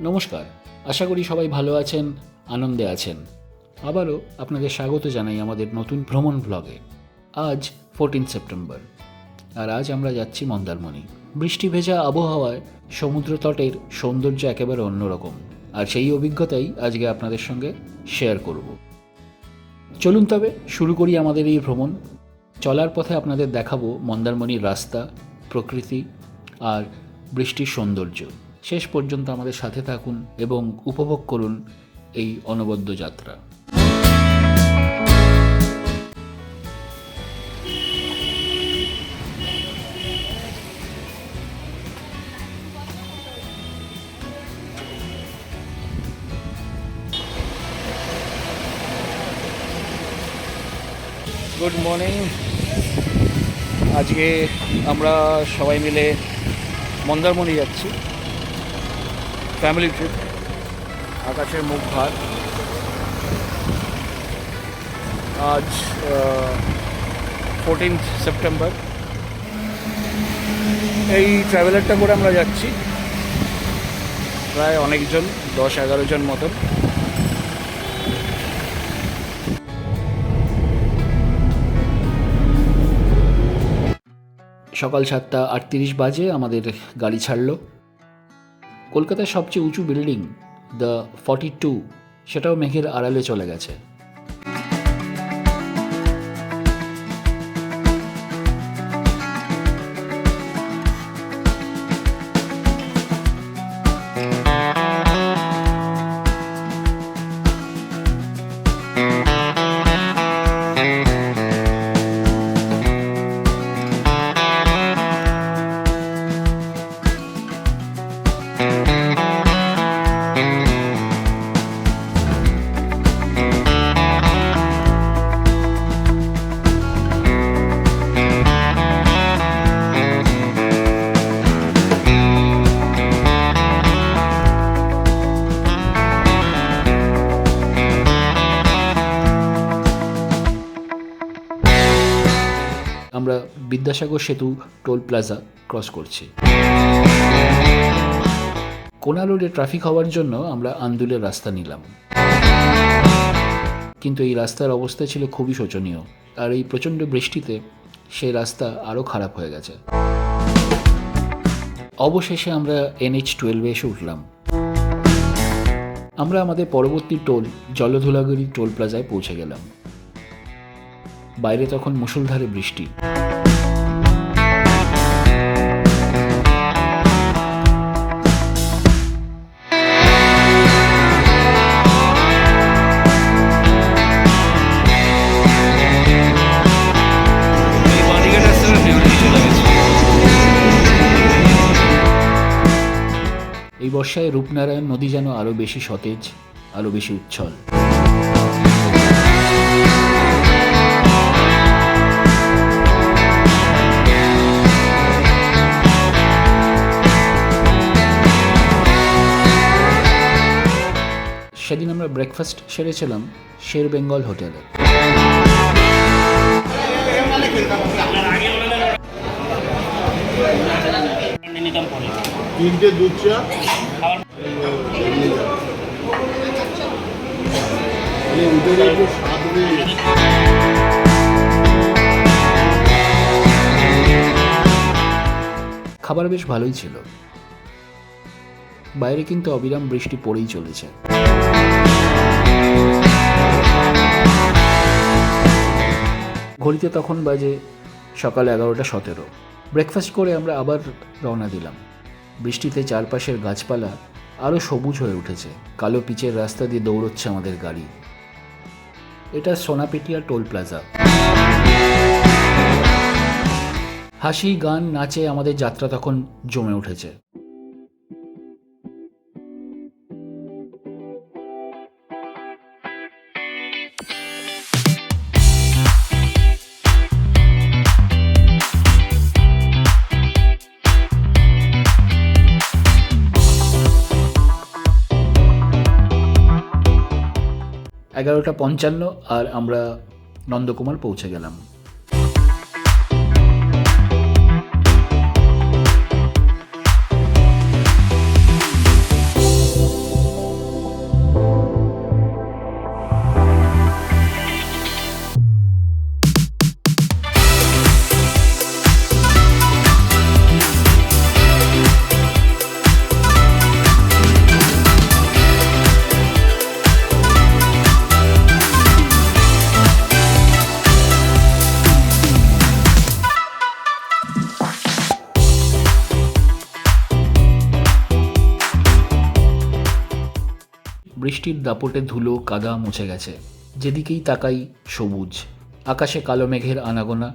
নমস্কার, আশা করি সবাই ভালো আছেন, আনন্দে আছেন। আবারও আপনাদের স্বাগত জানাই আমাদের নতুন ভ্রমণ ব্লগে। আজ 14 সেপ্টেম্বর, আর আজ আমরা যাচ্ছি মন্দারমণি। বৃষ্টি ভেজা আবহাওয়ায় সমুদ্র তটের সৌন্দর্য একেবারে অন্যরকম, আর সেই অভিজ্ঞতাই আজকে আপনাদের সঙ্গে শেয়ার করব। চলুন তবে শুরু করি আমাদের এই ভ্রমণ। চলার পথে আপনাদের দেখাবো মন্দারমণির রাস্তা, প্রকৃতি আর বৃষ্টির সৌন্দর্য। শেষ পর্যন্ত আমাদের সাথে থাকুন এবং উপভোগ করুন এই অনবদ্য যাত্রা। Good morning. আজকে আমরা সবাই মিলে মন্দারমণি যাচ্ছি, ফ্যামিলি ট্রিপ। আকাশের মুখ ভার। আজ 14 সেপ্টেম্বর। এই ট্রাভেলারটা করে আমরা যাচ্ছি, প্রায় অনেকজন, 10-11 জন মতন। সকাল 7:38 বাজে আমাদের গাড়ি ছাড়লো। কলকাতার সবচেয়ে উঁচু বিল্ডিং দ্য 42 সেটাও মেঘের আড়ালে চলে গেছে। আমরা বিদ্যাসাগর সেতু টোল প্লাজা ক্রস করছি। কোনা রোডে ট্রাফিক হওয়ার জন্য আমরা আন্দুলের রাস্তা নিলাম, কিন্তু এই রাস্তার অবস্থা ছিল খুবই শোচনীয়, আর এই প্রচণ্ড বৃষ্টিতে সেই রাস্তা আরও খারাপ হয়ে গেছে। অবশেষে আমরা NH-12 এসে উঠলাম। আমরা আমাদের পরবর্তী টোল জলধুলাগড়ি টোল প্লাজায় পৌঁছে গেলাম। বাইরে তখন মুষলধারে বৃষ্টি। এই বর্ষায় রূপনারায়ণ নদী যেন আরো বেশি সতেজ, আরো বেশি উচ্ছল। সেদিন আমরা ব্রেকফাস্ট সেরেছিলাম শের বেঙ্গল হোটেলে। তিনটে দুধ চা, খাবার বেশ ভালোই ছিল। বাইরে কিন্তু অবিরাম বৃষ্টি পড়েই চলেছে। ঘড়িতে তখন বাজে সকাল 11:17। ব্রেকফাস্ট করে আমরা আবার রওনা দিলাম। বৃষ্টিতে চারপাশের গাছপালা আরও সবুজ হয়ে উঠেছে। কালো পিচের রাস্তা দিয়ে দৌড়চ্ছে আমাদের গাড়ি। এটা সোনাপেটিয়া টোল প্লাজা। হাসি, গান, নাচে আমাদের যাত্রা তখন জমে উঠেছে। এগারোটা 55 আর আমরা নন্দকুমার পৌঁছে গেলাম। বৃষ্টির দাপটে ধুলো কাদা মুছে গেছে। যেদিকেই তাকাই সবুজ, আকাশে কালো মেঘের আনাগোনা।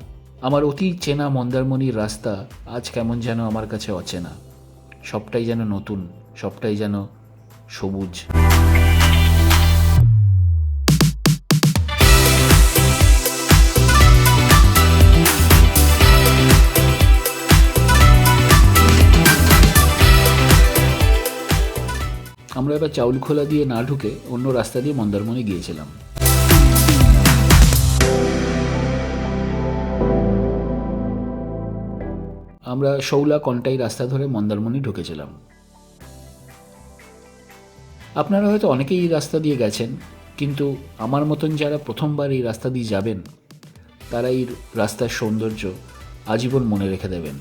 আমার অতি চেনা মন্দারমণির রাস্তা আজ কেমন যেন আমার কাছে অচেনা। সবটাই যেন নতুন, সবটাই যেন সবুজ। আমরা এবার চাউলখোলা দিয়ে না ঢুকে অন্য রাস্তা দিয়ে মন্দারমণি গিয়েছিলাম। আমরা শৌলা কন্টাই রাস্তা ধরে মন্দারমণি ঢুকেছিলাম। আপনারা হয়তো অনেকেই এই রাস্তা দিয়ে গেছেন, কিন্তু আমার মতন যারা প্রথমবার এই রাস্তা দিয়ে যাবেন তারা এই রাস্তার সৌন্দর্য আজীবন মনে রেখে দেবেন।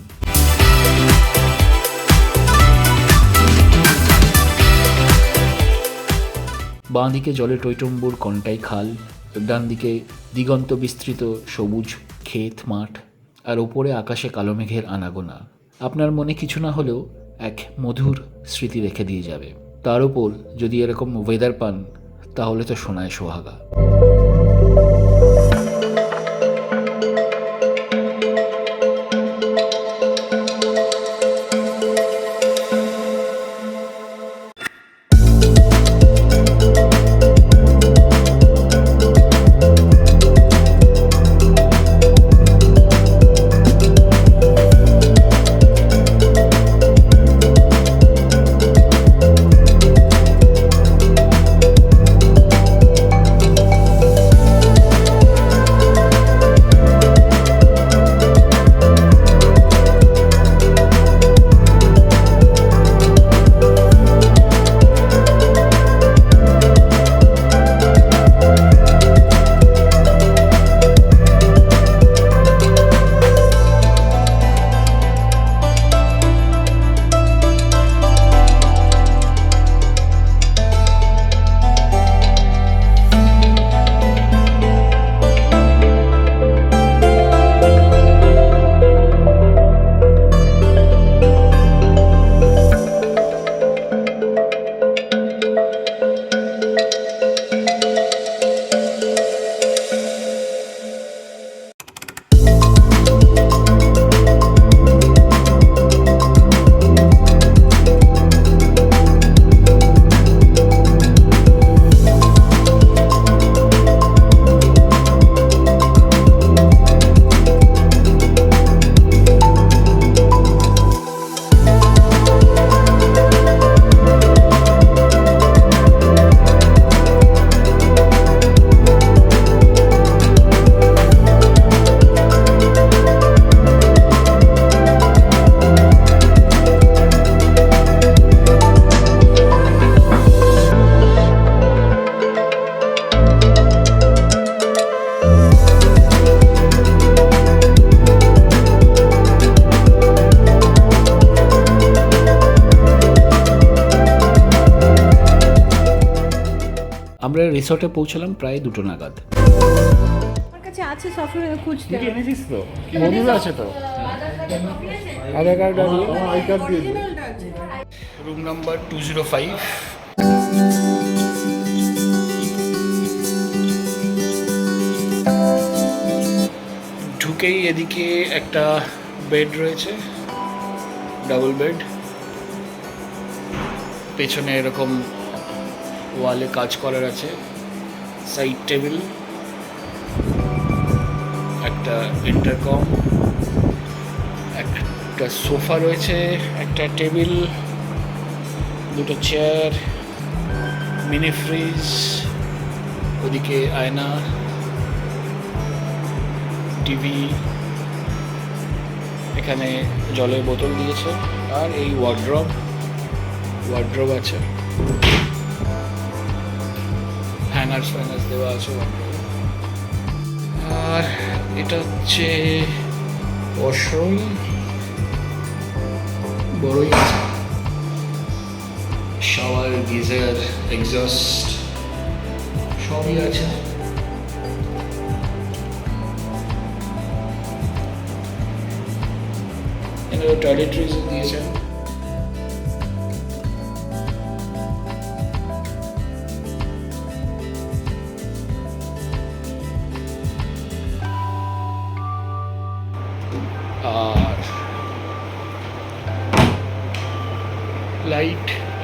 বাঁ দিকে জলে টইটম্বুর কন্টাই খাল, ডান দিকে দিগন্ত বিস্তৃত সবুজ ক্ষেত মাঠ, আর ওপরে আকাশে কালো মেঘের আনাগোনা আপনার মনে কিছু না হলেও এক মধুর স্মৃতি রেখে দিয়ে যাবে। তার উপর যদি এরকম ওয়েদার পান তাহলে তো সোনায় সোহাগা। আমরা রিসর্টে পৌঁছলাম প্রায় 2টো নাগাদ। আমার কাছে আছে সফটওয়্যার খুঁজতে হবে। এনেছিস তো মজুদ আছে তো আধার কার্ড আর আই কার্ড দিয়ে দিই। Room number 205। ঢুকেই এদিকে একটা বেড রয়েছে, ডাবল বেড। পেছনে এরকম ওয়ালে কাজ করার আছে, সাইড টেবিল, একটা ইন্টারকম, একটা সোফা রয়েছে, একটা টেবিল, 2টো চেয়ার, মিনি ফ্রিজ, ওদিকে আয়না, টিভি, এখানে জলের বোতল দিয়েছে, আর এই ওয়ার্ড্রব আছে, হ্যাঙ্গার্স দেওয়া আছে ওয়ার্ড্রবে। আর এটা হচ্ছে ওয়াশরুম, বড়ই আছে, শাওয়ার, গিজার, এক্সস্ট সবই আছে। এখানে টয়লেট্রিজ দিয়েছেন।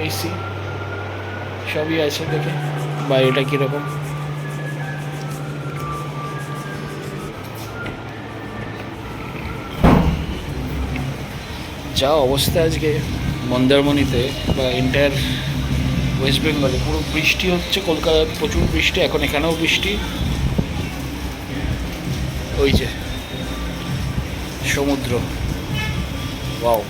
এসি সবই আছে, দেখে বাইরেটা কীরকম। যা অবস্থা আজকে মন্দারমণিতে বা এন্টায়ার ওয়েস্ট বেঙ্গলে, পুরো বৃষ্টি হচ্ছে। কলকাতায় প্রচুর বৃষ্টি, এখন এখানেও বৃষ্টি। ওই যে সমুদ্র, ওয়াও।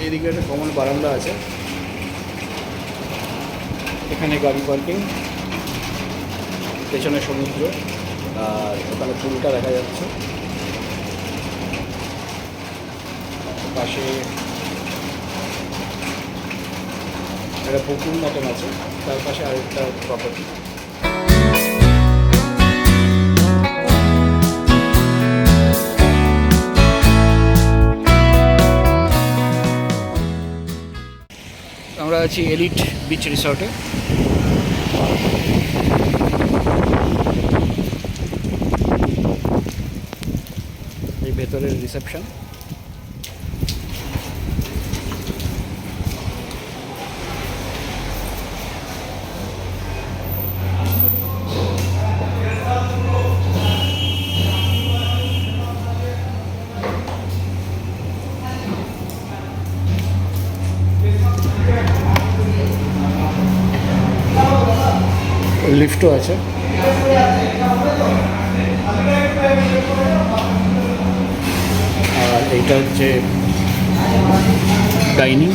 এইদিকে একটা কমন বারান্দা আছে, এখানে গাড়ি পার্কিং, পেছনে সমুদ্র, আর ওখানে পুলটা দেখা যাচ্ছে। পাশে একটা পুকুর মতন আছে, তার পাশে আরেকটা প্রপার্টি। আমরা আছি এলিট বিচ রিসর্টে। এই ভেতরের রিসেপশন। লিফটও আছে। আর এইটা হচ্ছে ডাইনিং।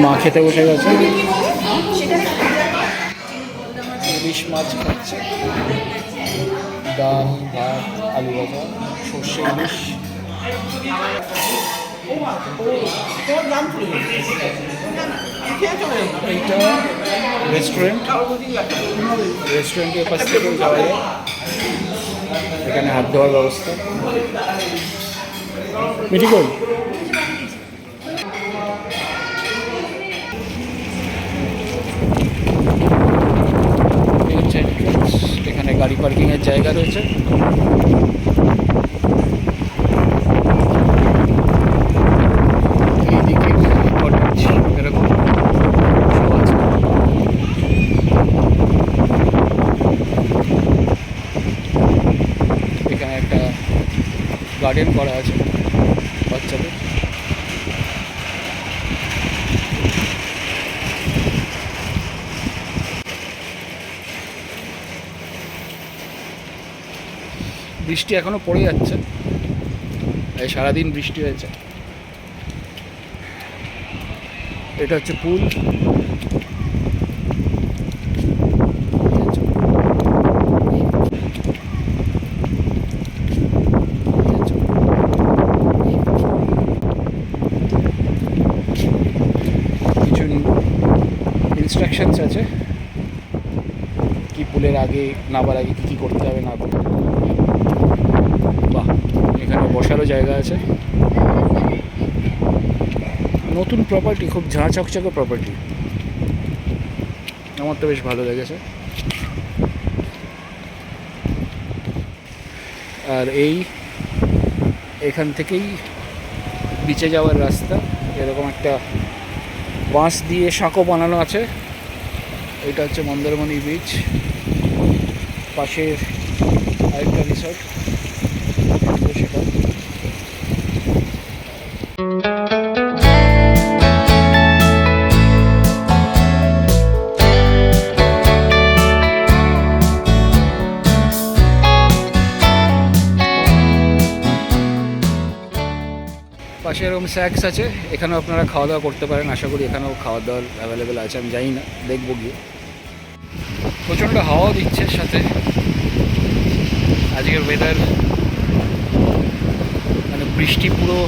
মা খেতে বসে গেছে, ইলিশ মাছ খাচ্ছে, ডাল, ভাত, আলু ভাজা, সর্ষে ইলিশ। এইটা রেস্টুরেন্টের পাশ থেকেও যাওয়া যায়। এখানে হাত ধোয়ার ব্যবস্থা। মিঠি কই? এখানে গাড়ি পার্কিংয়ের জায়গা রয়েছে। এইদিকে এরকম সব আছে। এখানে একটা গার্ডেন করা আছে বাচ্চাদের। বৃষ্টি এখনো পড়ে যাচ্ছে, এই সারাদিন বৃষ্টি হয়েছে। এটা হচ্ছে পুল। কিছু ইনস্ট্রাকশনস আছে কি পুলের আগে নামার আগে কী কী করতে হবে না করতে হবে। বাহ, এখানে বসারও জায়গা আছে। নতুন প্রপার্টি, খুব ঝাঁ চকচকে প্রপার্টি, আমার তো বেশ ভালো লেগেছে। আর এখান থেকেই বিচে যাওয়ার রাস্তা। এরকম একটা বাঁশ দিয়ে সাঁকো বানানো আছে। এটা হচ্ছে মন্দারমণি বিচ, পাশের আরেকটা রিসর্ট সেটা। পাশে এরকম স্যাক্স আছে, এখানেও আপনারা খাওয়া দাওয়া করতে পারেন। আশা করি এখানেও খাওয়া দাওয়ার অ্যাভেলেবেল আছে, আমি জানি না, দেখবো গিয়ে। প্রচণ্ড হাওয়াও দিচ্ছে সাথে। আজকের ওয়েদার মানে বৃষ্টি পুরো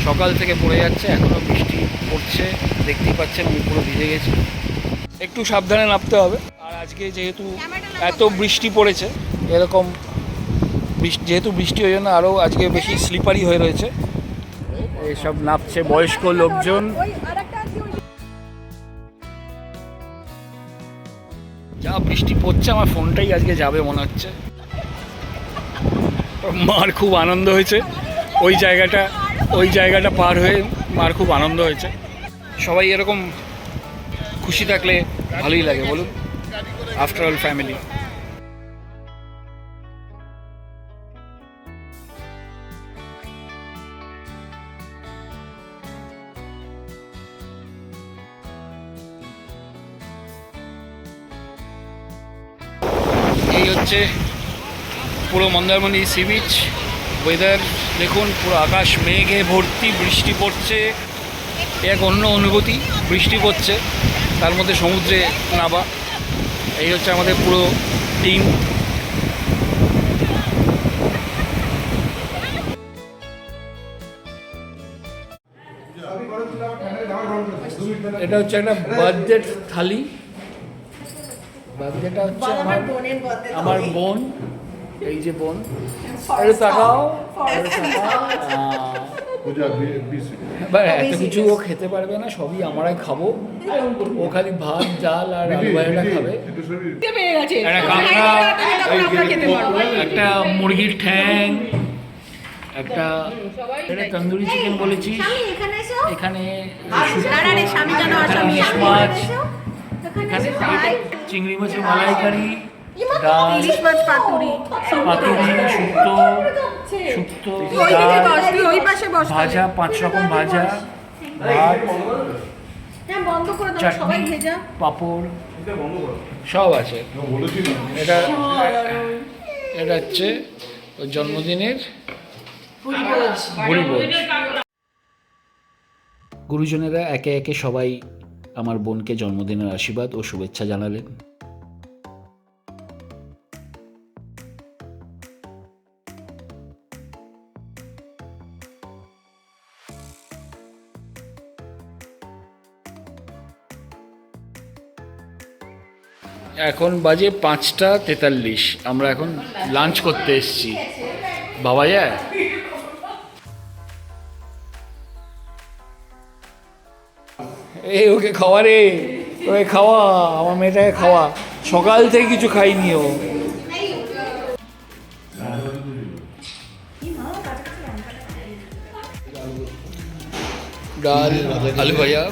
সকাল থেকে পড়ে যাচ্ছে, এখনও বৃষ্টি পড়ছে। দেখতেই পাচ্ছেন আমি পুরো ভিজে গেছি, একটু সাবধানে নামতে হবে। আর আজকে যেহেতু এত বৃষ্টি পড়েছে, এরকম যেহেতু বৃষ্টি ওই জন্য আরও আজকে বেশি স্লিপারি হয়ে রয়েছে। এইসব নামছে বয়স্ক লোকজন। যা বৃষ্টি পড়ছে আমার ফোনটাই আজকে যাবে মনে হচ্ছে। মার খুব আনন্দ হয়েছে ওই জায়গাটা পার হয়ে, মার খুব আনন্দ হয়েছে। সবাই এরকম খুশি থাকলে ভালোই লাগে বলুন, আফটার অল ফ্যামিলি। এই হচ্ছে পুরো মন্দারমণি সি বিচ। ওয়েদার দেখুন, পুরো আকাশ মেঘে ভর্তি, বৃষ্টি পড়ছে, এক অন্য অনুভূতি। বৃষ্টি পড়ছে, তার মধ্যে সমুদ্রে নামা। এই হচ্ছে আমাদের পুরো টিম। এটা হচ্ছে একটা বার্থডে থালি। বার্থডেটা হচ্ছে আমার বোন, এই যে বোন, এটা তাকাও। এত কিছু ও খেতে পারবে না, সবই আমরাই খাবো। ও খালি ভাত, ডাল আর আলু ভাজাটা খাবে। একটা কাঁকড়া, একটা মুরগির ঠ্যাং, একটা তন্দুরি চিকেন বলেছি, এখানে ইলিশ মাছ, এখানে চিংড়ি মাছের মালাইকারি, ডাল, পাতুরি, শুক্তো, ভাজা, 5 রকম ভাজা, ভাত, চাটনি, পাঁপড় সব আছে। এটা হচ্ছে ওর জন্মদিনের ভুরিভোজ। গুরুজনেরা একে একে সবাই আমার বোনকে জন্মদিনের আশীর্বাদ ও শুভেচ্ছা জানালেন। এখন বাজে 5:43। আমরা এখন লাঞ্চ করতে এসেছি। বাবা যায় এই ওকে খাওয়া রে, ওকে খাওয়া, আমার মেয়েটাকে খাওয়া। সকাল থেকে কিছু খাইনি ও। ডাল, আলু ভাজা,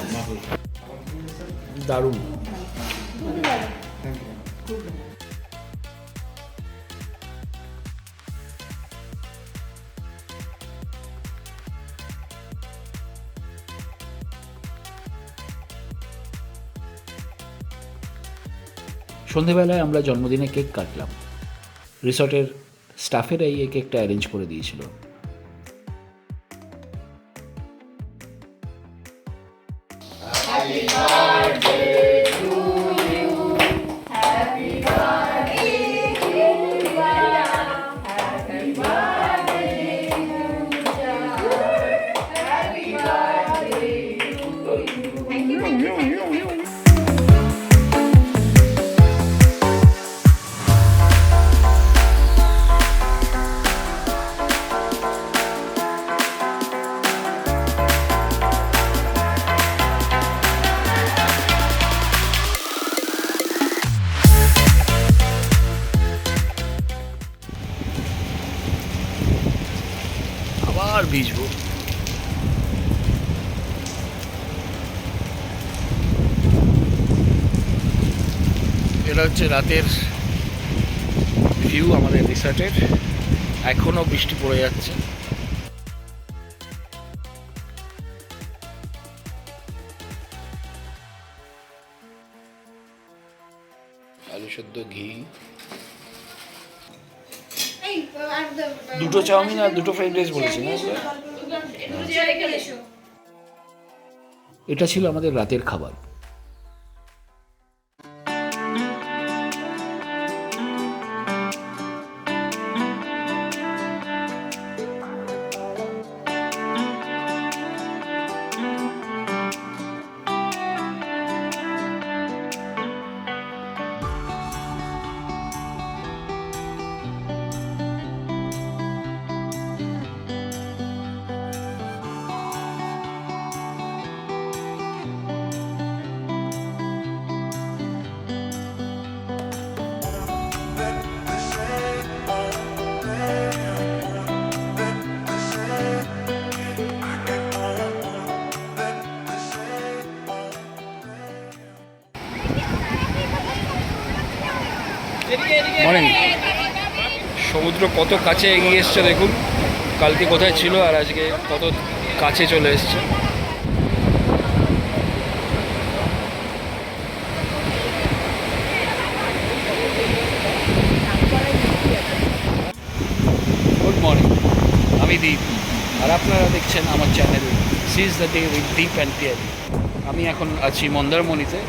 দারুণ। সন্ধেবেলায় আমরা জন্মদিনে কেক কাটলাম। রিসর্টের স্টাফেরাই এই কেকটা অ্যারেঞ্জ করে দিয়েছিল। আবার ভিজবো। এটা হচ্ছে রাতের ভিউ আমাদের রিসর্টের। এখনো বৃষ্টি পড়ে যাচ্ছে। আলু সেদ্ধ, ঘি, দুটো চাউমিন আর দুটো ফ্রাইড রাইস বলেছি না? এটা ছিল আমাদের রাতের খাবার। মর্নিং। সমুদ্র কত কাছে এগিয়ে এসছে দেখুন, কালকে কোথায় ছিল আর আজকে কত কাছে চলে এসছে। গুড মর্নিং, আমি দীপ আর আপনারা দেখছেন আমার channel seize the day with Deep and Piyali. আমি এখন আছি মন্দারমণিতে।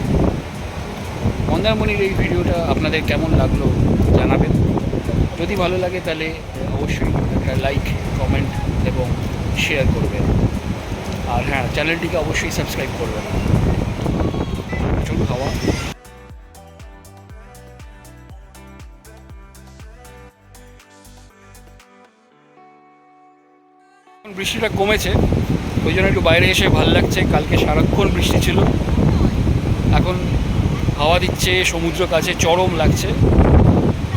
মন্দারমণির এই ভিডিওটা আপনাদের কেমন লাগলো জানাবেন। যদি ভালো লাগে তাহলে অবশ্যই একটা লাইক, কমেন্ট এবং শেয়ার করবেন। আর হ্যাঁ, চ্যানেলটিকে অবশ্যই সাবস্ক্রাইব করবেন। প্রচুর হাওয়া। এখন বৃষ্টিটা কমেছে, ওই জন্য একটু বাইরে এসে ভালো লাগছে। কালকে সারাক্ষণ বৃষ্টি ছিল, এখন হাওয়া দিচ্ছে, সমুদ্র কাছে, চরম লাগছে।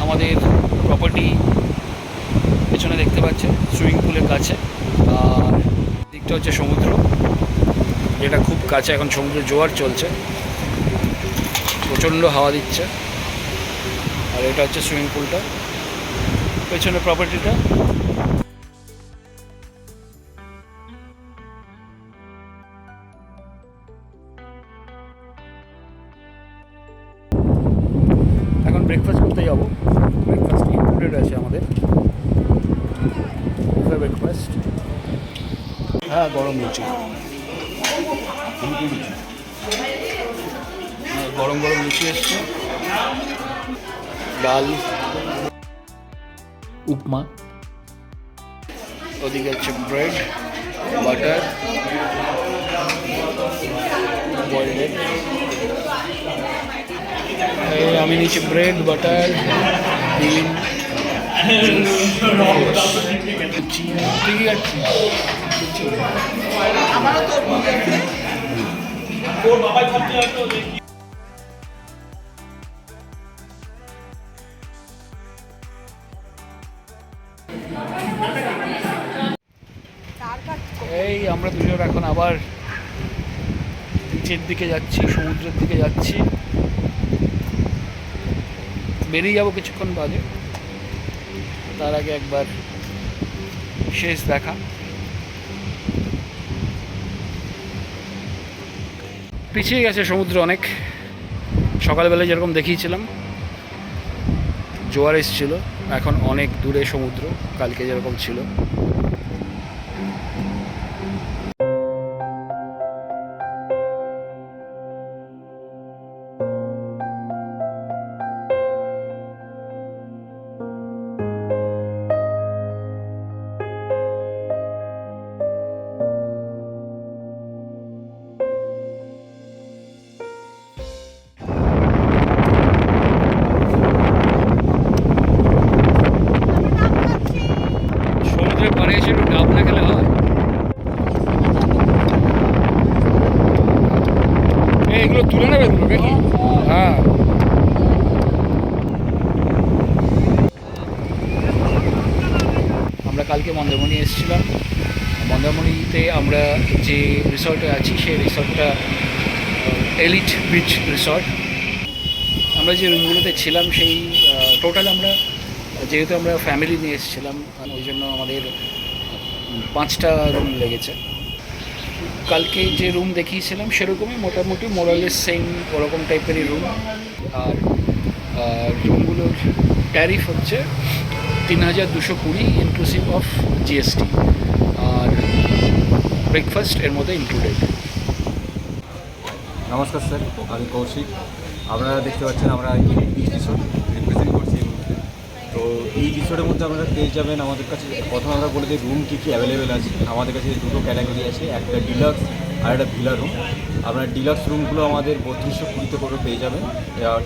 আমাদের প্রপার্টি পেছনে দেখতে পাচ্ছে সুইমিং পুলের কাছে, আর দিকটা হচ্ছে সমুদ্র, যেটা খুব কাছে। এখন সমুদ্রের জোয়ার চলছে, প্রচণ্ড হাওয়া দিচ্ছে। আর এটা হচ্ছে সুইমিং পুলটা, পেছনে প্রপার্টিটা। এখন ব্রেকফাস্ট করতে যাবো। ব্রেকফাস্ট ইনক্লুডেড আছে আমাদের, ব্রেকফাস্ট। হ্যাঁ, গরম লুচি, গরম গরম লুচি এসছে, ডাল, উপমা, ওদিকে হচ্ছে ব্রেড, বাটার, বয়েলড এগ। আমি নিচ্ছি ব্রেড, বাটার, ডিম, লুচি। তুই কি খাচ্ছিস? এই আমরা দুজন এখন আবার বিচের দিকে যাচ্ছি, সমুদ্রের দিকে যাচ্ছি। বেরিয়ে যাবো কিছুক্ষণ বাদে, তার আগে একবার শেষ দেখা। পিছিয়ে গেছে সমুদ্র অনেক। সকালবেলায় যেরকম দেখিয়েছিলাম জোয়ার এসেছিল, এখন অনেক দূরে সমুদ্র, কালকে যেরকম ছিল। সমুদ্রের পাড়ে এসে একটু ডাব না খেলে হয়? এগুলো তুলে নেবে তো নাকি? হ্যাঁ, আমরা কালকে মন্দারমণি এসেছিলাম। মন্দারমণিতে আমরা যে রিসর্টে আছি সেই রিসর্টটা এলিট বিচ রিসর্ট। আমরা যে রুমগুলোতে ছিলাম সেই টোটাল আমরা, যেহেতু আমরা ফ্যামিলি নিয়ে এসেছিলাম, ওই জন্য আমাদের 5টা রুম লেগেছে। কালকে যে রুম দেখিয়েছিলাম সেরকমই মোটামুটি মোরালেস সেম ওরকম টাইপেরই রুম। আর রুমগুলোর ট্যারিফ হচ্ছে 3220 ইনক্লুসিভ অফ জিএসটি, আর ব্রেকফাস্ট এর মধ্যে ইনক্লুডেড। নমস্কার স্যার, আমি কৌশিক। আপনারা দেখতে পাচ্ছেন আমরা এলিট বিচ রিসোর্ট রিপ্রেজেন্ট করছি এই মুহূর্তে। তো এই রিসোর্টের মধ্যে আপনারা পেয়ে যাবেন আমাদের কাছে, প্রথমে আমরা বলে দিই রুম কী কী অ্যাভেলেবেল আছে। আমাদের কাছে দুটো ক্যাটাগরি আছে, একটা ডিলাক্স আর একটা ভিলা রুম। আপনার ডিলাক্স রুমগুলো আমাদের 3220 করে পেয়ে যাবেন,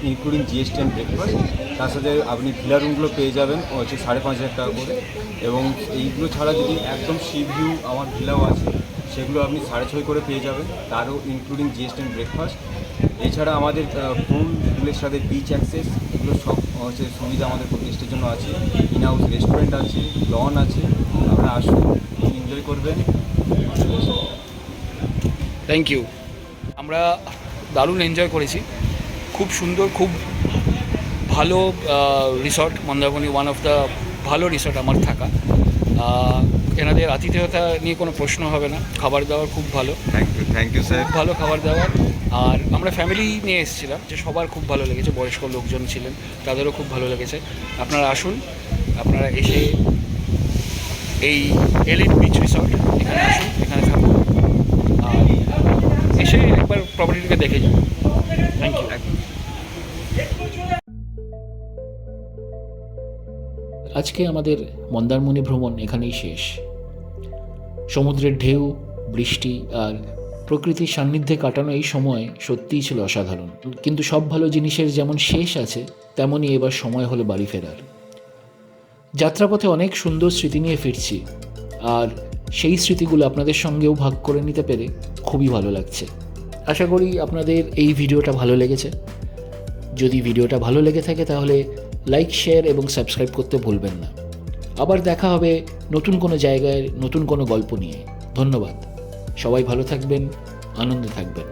ইনক্লুডিং জিএসটি অ্যান্ড ব্রেকফাস্ট। তার সাথে আপনি ভিলা রুমগুলো পেয়ে যাবেন হচ্ছে 5500 টাকা করে। এবং এইগুলো ছাড়া যদি একদম সি ভিউ আমার ভিলাও আছে, সেগুলো আপনি 6.5 করে পেয়ে যাবেন, তারও ইনক্লুডিং জিএসটি অ্যান্ড ব্রেকফাস্ট। এছাড়া আমাদের পুলের সাথে বিচ অ্যাক্সেস, এগুলো সব হচ্ছে সুবিধা আমাদের গেস্টের জন্য আছে। ইন হাউস রেস্টুরেন্ট আছে, লন আছে, আপনারা আসুন, এনজয় করবেন। Thank you. আমরা দারুণ এনজয় করেছি। খুব সুন্দর, খুব ভালো resort. Mandarmani one of the ভালো রিসর্ট আমার থাকা। এনাদের আতিথেয়তা নিয়ে কোনো প্রশ্ন হবে না। খাবার দাবার খুব ভালো, থ্যাংক ইউ স্যার। খুব ভালো খাবার দাবার। আর আমরা ফ্যামিলি নিয়ে এসেছিলাম, যে সবার খুব ভালো লেগেছে। বয়স্ক লোকজন ছিলেন, তাদেরও খুব ভালো লেগেছে। আপনারা আসুন, আপনারা এসে এই এলিট বিচ রিসর্ট এখানে আসুন, এখানে থাকুন, আর এসে একবার প্রপার্টিটাকে দেখে যান। Thank you. আজকে আমাদের মন্দারমণি ভ্রমণ এখানেই শেষ। সমুদ্রের ঢেউ, বৃষ্টি আর প্রকৃতির সান্নিধ্যে কাটানো এই সময় সত্যিই ছিল অসাধারণ। কিন্তু সব ভালো জিনিসের যেমন শেষ আছে, তেমনই এবার সময় হলো বাড়ি ফেরার। যাত্রাপথে অনেক সুন্দর স্মৃতি নিয়ে ফিরছি, আর সেই স্মৃতিগুলো আপনাদের সঙ্গেও ভাগ করে নিতে পেরে খুবই ভালো লাগছে। আশা করি আপনাদের এই ভিডিওটা ভালো লেগেছে। যদি ভিডিওটা ভালো লেগে থাকে তাহলে লাইক, শেয়ার এবং সাবস্ক্রাইব করতে ভুলবেন না। আবার দেখা হবে নতুন কোনো জায়গায়, নতুন কোনো গল্প নিয়ে। ধন্যবাদ। সবাই ভালো থাকবেন, আনন্দে থাকবেন।